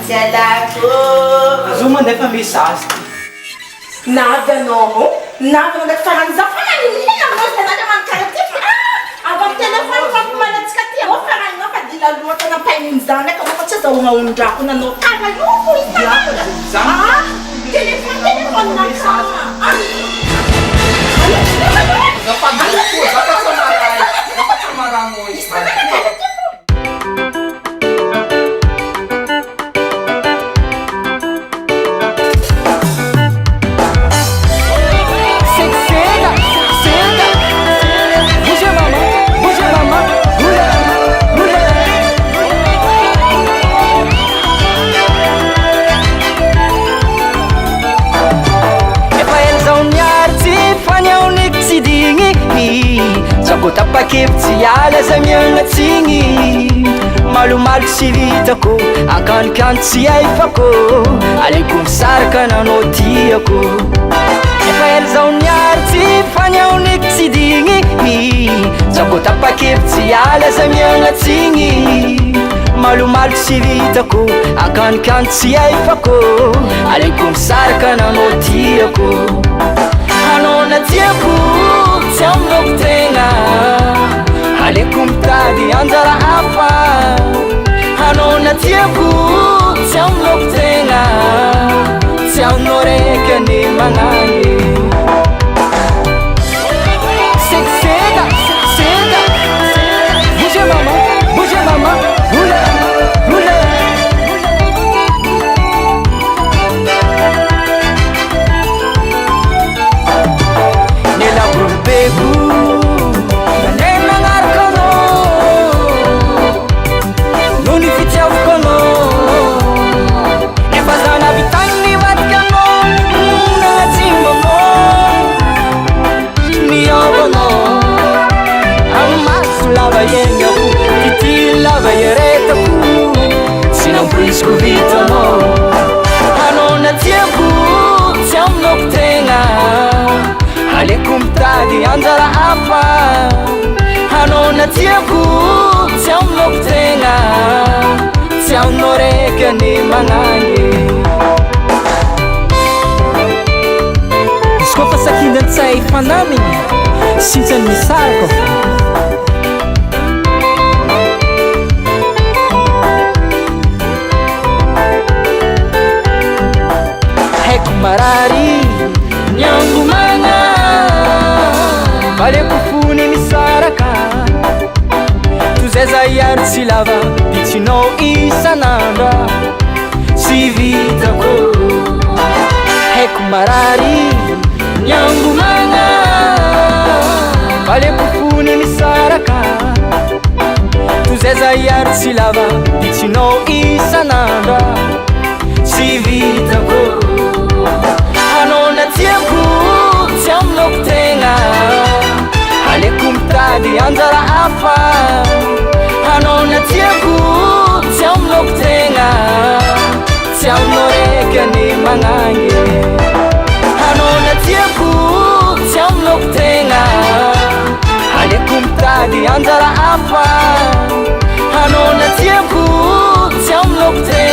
Tialako. Zuma nefa misy azy. Navy anao, navy anao faran'izao fa naninina anao zay nana manontany ty fa avy amin'ny telefony fampimalatsika ty anao faran'inao fa dila loatra nampain'izany ka anao fa tsy azahoagna ondrako nanao kara io ko itanana. Telefony naka. Tapakevitsy alaza mianatsigny malomalo tsy vitako ankanokano tsy haifako aleko misaraka nanao tiako efa ela zao niary tsy fanaoniky tsy digny zako tapakevitsy alaza mianatsigny malomalo tsy vitako ankanokano tsy haifako aleko misaraka nanao tiako anao na tiako tsy aminako tegna aleko mitady anjara hafa anao na tiako tsy aminako tegna tsy aminao raiky any magnany sega bouge mama hula anao na tiako tsy aminako tegna aleko mitady anjara hafa anao na tiako tsy aminako tegna tsy aminao raiky any magnany izy koa fa sakindan-tsay fanaminy sintsany misarako marari nyangumana baleko fony misaraka tuzeza yaro tsy lava pitsinao isanandra tsy vitako haiko marary nyangumana baleko fony misaraka tuzeza yaro tsy lava pitsinao isanandra tsy vitako anao na tiako tsy aminako tegna aleko mitady anjara hafa anao na tiako tsy aminako tegna tsy aminao raiky any magnany anao na tiako tsy aminako tegna aleko mitady anjara hafa anao na tiako tsy aminako tegna